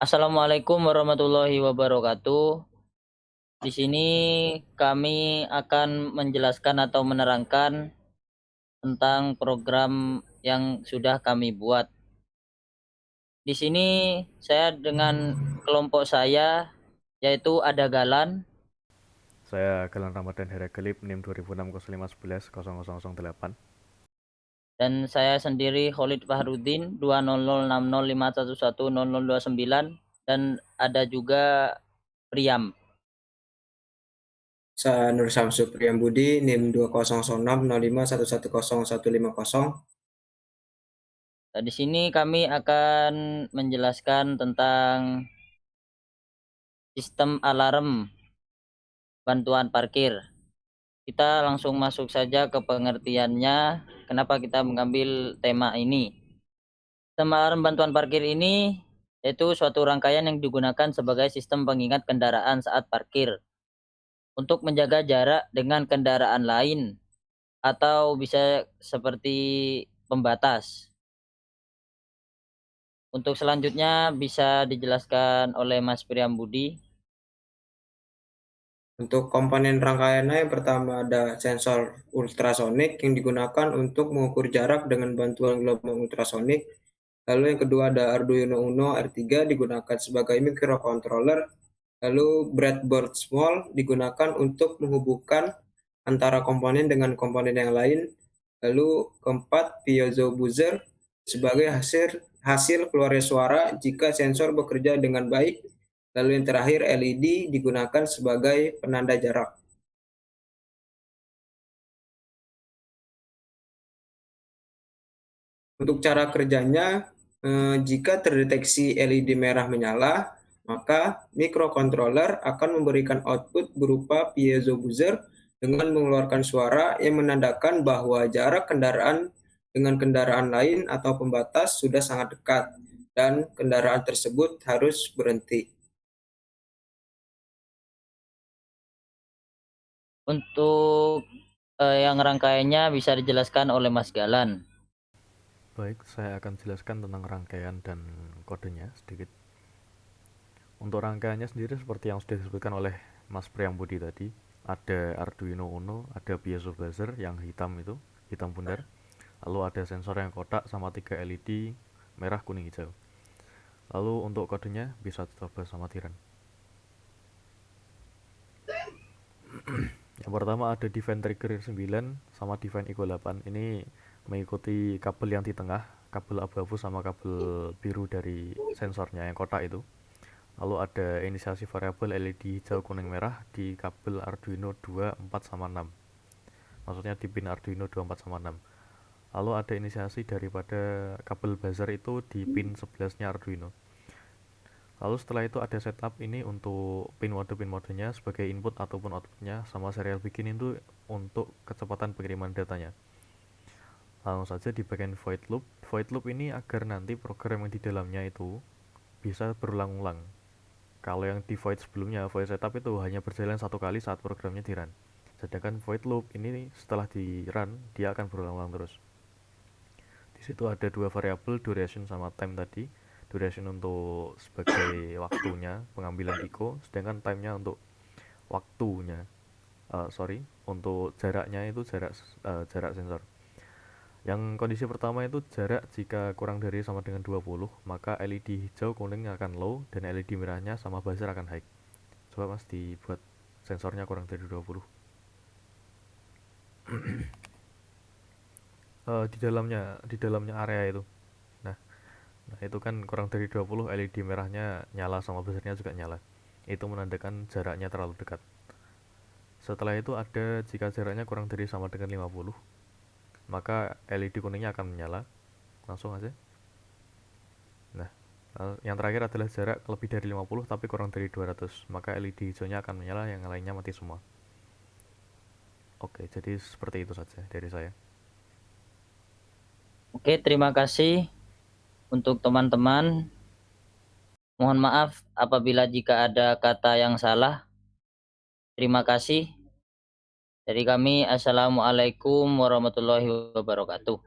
Assalamualaikum warahmatullahi wabarakatuh. Di sini kami akan menjelaskan atau menerangkan tentang program yang sudah kami buat. Di sini saya dengan kelompok saya, yaitu ada Galan Saya Galan Ramadan Heragalip, NIM 2006 0511 0008. dan saya sendiri Khalid Fahrudin 2006051100029 dan ada juga Priam. Saya Nur Samsu Priyambudi, NIM 200605110150. Nah, di sini kami akan menjelaskan tentang sistem alarm bantuan parkir. Kita langsung masuk saja ke pengertiannya, kenapa kita mengambil tema ini. Sistem alarm bantuan parkir ini yaitu suatu rangkaian yang digunakan sebagai sistem pengingat kendaraan saat parkir untuk menjaga jarak dengan kendaraan lain atau bisa seperti pembatas. Untuk selanjutnya bisa dijelaskan oleh Mas Priambudi. Untuk komponen rangkaiannya yang pertama ada sensor ultrasonik yang digunakan untuk mengukur jarak dengan bantuan gelombang ultrasonik. Lalu yang kedua ada Arduino Uno R3 digunakan sebagai microcontroller. Lalu breadboard small digunakan untuk menghubungkan antara komponen dengan komponen yang lain. Lalu keempat piezo buzzer sebagai hasil keluarnya suara jika sensor bekerja dengan baik. Lalu yang terakhir LED digunakan sebagai penanda jarak. Untuk cara kerjanya, jika terdeteksi LED merah menyala, maka microcontroller akan memberikan output berupa piezo buzzer dengan mengeluarkan suara yang menandakan bahwa jarak kendaraan dengan kendaraan lain atau pembatas sudah sangat dekat dan kendaraan tersebut harus berhenti. Untuk yang rangkaiannya bisa dijelaskan oleh Mas Galan. Baik, saya akan jelaskan tentang rangkaian dan kodenya sedikit. Untuk rangkaiannya sendiri seperti yang sudah disebutkan oleh Mas Priambudi tadi, ada Arduino Uno, ada piezo buzzer yang hitam itu, hitam bundar. Lalu ada sensor yang kotak sama 3 LED merah, kuning, hijau. Lalu untuk kodenya bisa coba sama Tiran. Yang pertama ada define trigger 9 sama define equal 8. Ini mengikuti kabel yang di tengah, kabel abu-abu sama kabel biru dari sensornya yang kotak itu. Lalu ada inisiasi variabel LED hijau kuning merah di kabel Arduino 2, 4 sama 6. Maksudnya di pin Arduino 2, 4 sama 6. Lalu ada inisiasi daripada kabel buzzer itu di pin 11-nya Arduino. Lalu setelah itu ada setup ini untuk pin modenya sebagai input ataupun outputnya, sama serial begin itu untuk kecepatan pengiriman datanya. Langsung saja di bagian void loop. Void loop ini agar nanti program yang di dalamnya itu bisa berulang-ulang. Kalau yang di void sebelumnya, void setup itu hanya berjalan satu kali saat programnya di run. Sedangkan void loop ini setelah di run, dia akan berulang-ulang terus. Di situ ada dua variabel, duration sama time tadi. Duration untuk sebagai waktunya pengambilan echo, sedangkan time-nya untuk waktunya. Untuk jaraknya itu jarak sensor. Yang kondisi pertama itu jarak jika kurang dari sama dengan 20, maka LED hijau kuning akan low dan LED merahnya sama buzzer akan high. Coba Mas dibuat sensornya kurang dari 20. Di dalamnya area itu. Nah, nah itu kan kurang dari 20, LED merahnya nyala sama buzzernya juga nyala. Itu menandakan jaraknya terlalu dekat. Setelah itu ada jika jaraknya kurang dari sama dengan 50, maka LED kuningnya akan menyala. Langsung aja. Nah, yang terakhir adalah jarak lebih dari 50 tapi kurang dari 200, maka LED hijaunya akan menyala, yang lainnya mati semua. Oke, jadi seperti itu saja dari saya. Oke, terima kasih untuk teman-teman. Mohon maaf apabila jika ada kata yang salah. Terima kasih. Dari kami, Assalamualaikum warahmatullahi wabarakatuh.